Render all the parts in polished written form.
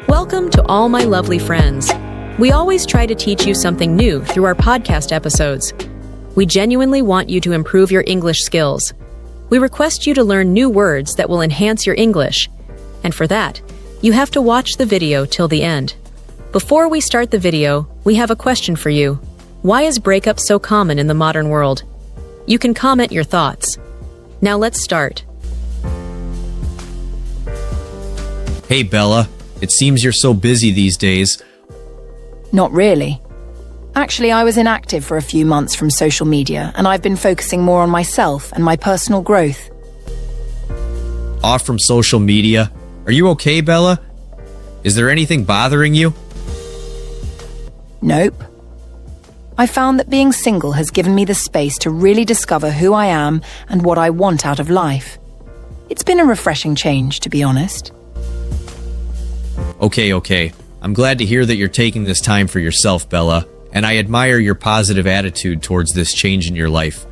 Welcome to all my lovely friends. We always try to teach you something new through our podcast episodes. We genuinely want you to improve your English skills. We request you to learn new words that will enhance your English. And for that, you have to watch the video till the end. Before we start the video, we have a question for you. Why is breakup so common in the modern world? You can comment your thoughts. Now let's start. Hey Bella, it seems you're so busy these days. Not really. Actually, I was inactive for a few months from social media, and I've been focusing more on myself and my personal growth. Off from social media? Are you okay, Bella? Is there anything bothering you? Nope. I found that being single has given me the space to really discover who I am and what I want out of life. It's been a refreshing change, to be honest. Okay. I'm glad to hear that you're taking this time for yourself, Bella, and I admire your positive attitude towards this change in your life.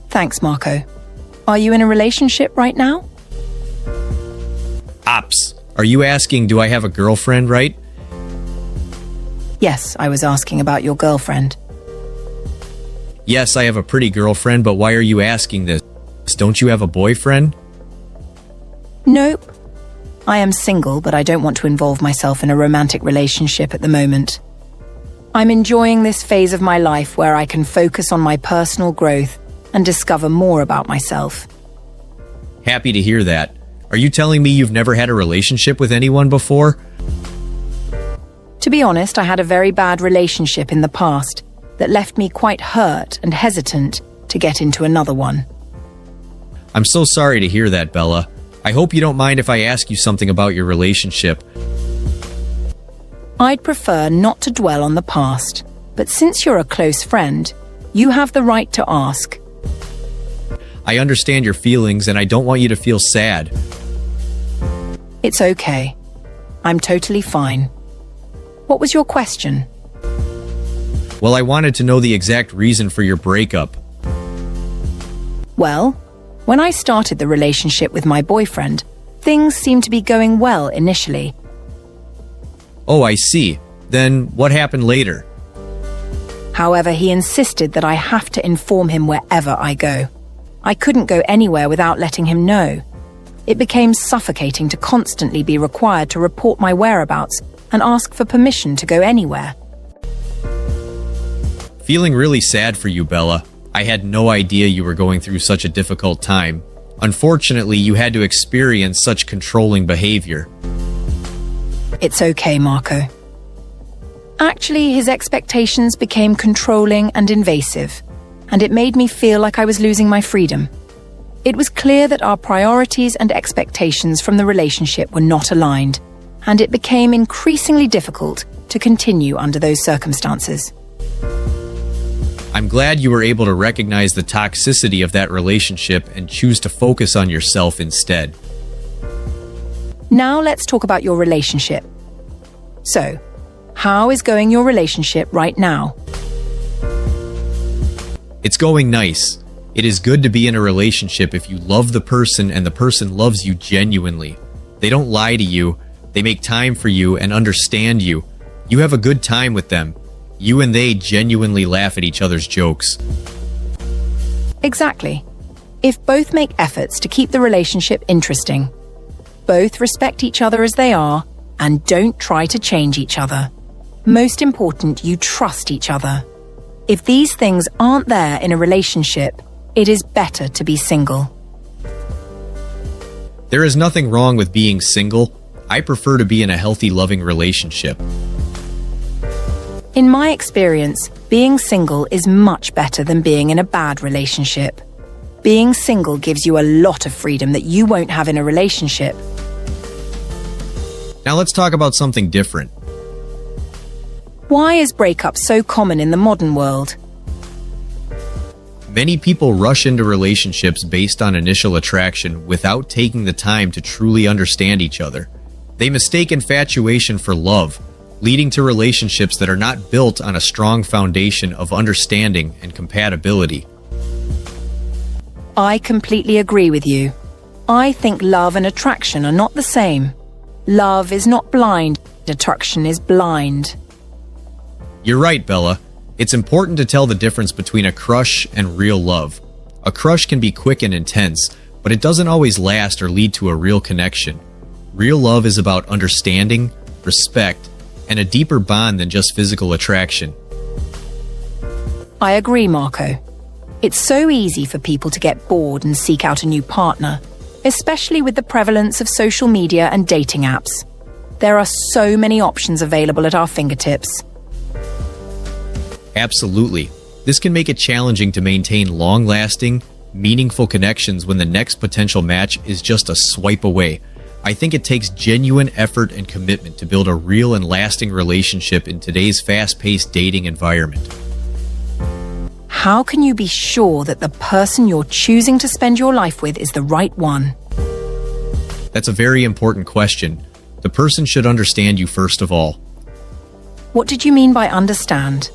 Thanks, Marco. Are you in a relationship right now? Ops, are you asking, do I have a girlfriend, right? Yes, I was asking about your girlfriend. Yes, I have a pretty girlfriend, but why are you asking this? Don't you have a boyfriend? Nope. I am single, but I don't want to involve myself in a romantic relationship at the moment. I'm enjoying this phase of my life where I can focus on my personal growth and discover more about myself. Happy to hear that. Are you telling me you've never had a relationship with anyone before? To be honest, I had a very bad relationship in the past that left me quite hurt and hesitant to get into another one. I'm so sorry to hear that, Bella. I hope you don't mind if I ask you something about your relationship. I'd prefer not to dwell on the past, but since you're a close friend, you have the right to ask. I understand your feelings and I don't want you to feel sad. It's okay. I'm totally fine. What was your question? Well, I wanted to know the exact reason for your breakup. Well, when I started the relationship with my boyfriend, things seemed to be going well initially. Oh, I see. Then what happened later? However, he insisted that I have to inform him wherever I go. I couldn't go anywhere without letting him know. It became suffocating to constantly be required to report my whereabouts and ask for permission to go anywhere. Feeling really sad for you, Bella. I had no idea you were going through such a difficult time. Unfortunately, you had to experience such controlling behavior. It's okay, Marco. Actually, his expectations became controlling and invasive, and it made me feel like I was losing my freedom. It was clear that our priorities and expectations from the relationship were not aligned, and it became increasingly difficult to continue under those circumstances. I'm glad you were able to recognize the toxicity of that relationship and choose to focus on yourself instead. Now let's talk about your relationship. So, how is going your relationship right now? It's going nice. It is good to be in a relationship if you love the person and the person loves you genuinely. They don't lie to you. They make time for you and understand you. You have a good time with them. You and they genuinely laugh at each other's jokes. Exactly. If both make efforts to keep the relationship interesting, both respect each other as they are, and don't try to change each other. Most important, you trust each other. If these things aren't there in a relationship, it is better to be single. There is nothing wrong with being single. I prefer to be in a healthy, loving relationship. In my experience, being single is much better than being in a bad relationship. Being single gives you a lot of freedom that you won't have in a relationship. Now let's talk about something different. Why is breakup so common in the modern world? Many people rush into relationships based on initial attraction without taking the time to truly understand each other. They mistake infatuation for love, leading to relationships that are not built on a strong foundation of understanding and compatibility. I completely agree with you. I think love and attraction are not the same. Love is not blind, attraction is blind. You're right, Bella. It's important to tell the difference between a crush and real love. A crush can be quick and intense, but it doesn't always last or lead to a real connection. Real love is about understanding, respect, and a deeper bond than just physical attraction. I agree, Marco. It's so easy for people to get bored and seek out a new partner, especially with the prevalence of social media and dating apps. There are so many options available at our fingertips. Absolutely. This can make it challenging to maintain long-lasting, meaningful connections when the next potential match is just a swipe away. I think it takes genuine effort and commitment to build a real and lasting relationship in today's fast-paced dating environment. How can you be sure that the person you're choosing to spend your life with is the right one? That's a very important question. The person should understand you first of all. What did you mean by understand?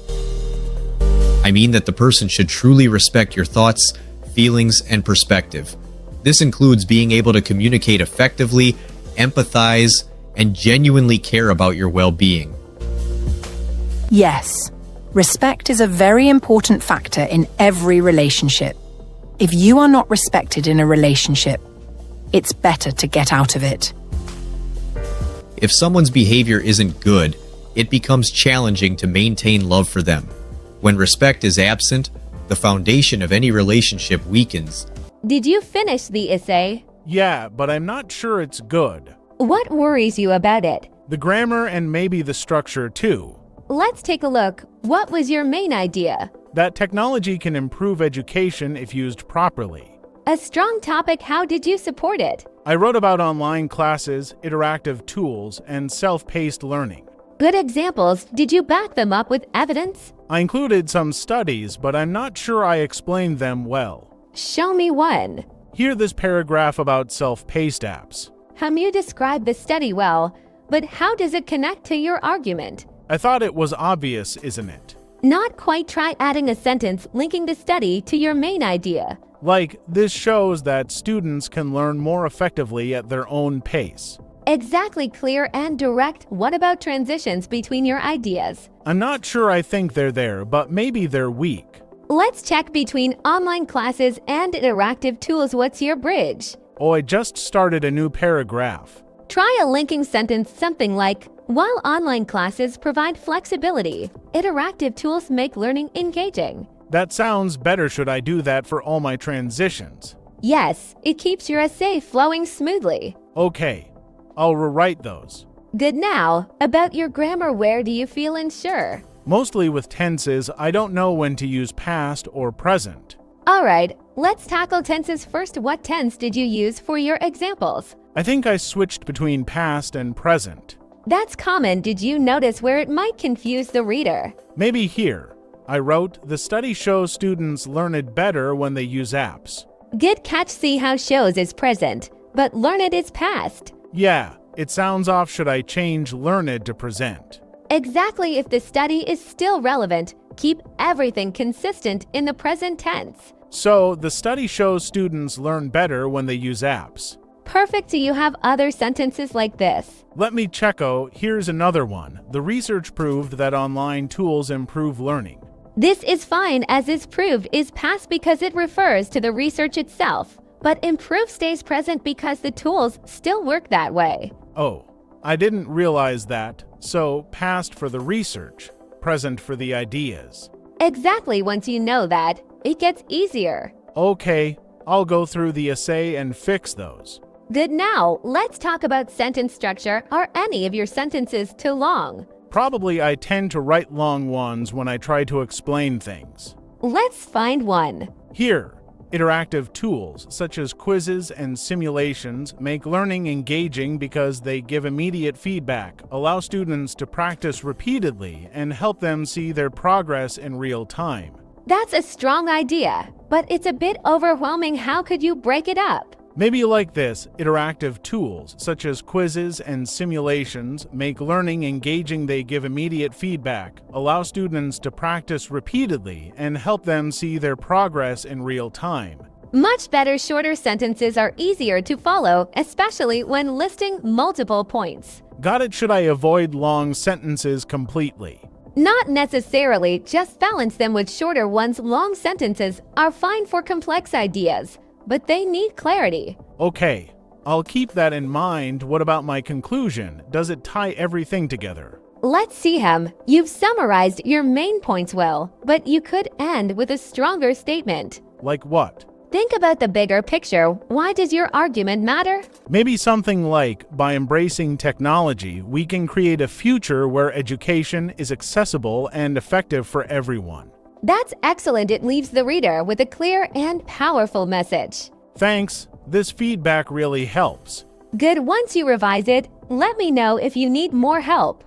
I mean that the person should truly respect your thoughts, feelings, and perspective. This includes being able to communicate effectively, empathize, and genuinely care about your well-being. Yes, respect is a very important factor in every relationship. If you are not respected in a relationship, it's better to get out of it. If someone's behavior isn't good, it becomes challenging to maintain love for them. When respect is absent, the foundation of any relationship weakens. Did you finish the essay? Yeah, but I'm not sure it's good. What worries you about it? The grammar and maybe the structure too. Let's take a look. What was your main idea? That technology can improve education if used properly. A strong topic. How did you support it? I wrote about online classes, interactive tools, and self-paced learning. Good examples. Did you back them up with evidence? I included some studies, but I'm not sure I explained them well. Show me one. Hear this paragraph about self-paced apps. You described the study well, but how does it connect to your argument? I thought it was obvious, isn't it? Not quite. Try adding a sentence linking the study to your main idea. Like, this shows that students can learn more effectively at their own pace. Exactly, clear and direct. What about transitions between your ideas? I'm not sure I think they're there, but maybe they're weak. Let's check between online classes and interactive tools. What's your bridge? Oh, I just started a new paragraph. Try a linking sentence, something like, while online classes provide flexibility, interactive tools make learning engaging. That sounds better. Should I do that for all my transitions? Yes, it keeps your essay flowing smoothly. Okay, I'll rewrite those. Good. Now, about your grammar, where do you feel unsure? Mostly with tenses, I don't know when to use past or present. Alright, let's tackle tenses first. What tense did you use for your examples? I think I switched between past and present. That's common. Did you notice where it might confuse the reader? Maybe here. I wrote, the study shows students learn it better when they use apps. Good catch. See how shows is present, but learned is past. Yeah, it sounds off. Should I change learned to present? Exactly. If the study is still relevant, keep everything consistent in the present tense. So, the study shows students learn better when they use apps. Perfect. Do you have other sentences like this? Let me check. Oh, here's another one. The research proved that online tools improve learning. This is fine, as is proved is past because it refers to the research itself, but improve stays present because the tools still work that way. Oh, I didn't realize that. So, past for the research, present for the ideas. Exactly. Once you know that, it gets easier. Okay, I'll go through the essay and fix those. Good. Now, let's talk about sentence structure. Are any of your sentences too long? Probably I tend to write long ones when I try to explain things. Let's find one. Here, interactive tools such as quizzes and simulations make learning engaging because they give immediate feedback, allow students to practice repeatedly, and help them see their progress in real time. That's a strong idea, but it's a bit overwhelming. How could you break it up? Maybe like this, interactive tools such as quizzes and simulations make learning engaging. They give immediate feedback, allow students to practice repeatedly, and help them see their progress in real time. Much better shorter sentences are easier to follow, especially when listing multiple points. Got it. Should I avoid long sentences completely? Not necessarily, just balance them with shorter ones. Long sentences are fine for complex ideas, but they need clarity. Okay, I'll keep that in mind. What about my conclusion? Does it tie everything together? Let's see, Hem. You've summarized your main points well, but you could end with a stronger statement. Like what? Think about the bigger picture. Why does your argument matter? Maybe something like, by embracing technology, we can create a future where education is accessible and effective for everyone. That's excellent. It leaves the reader with a clear and powerful message. Thanks. This feedback really helps. Good. Once you revise it, let me know if you need more help.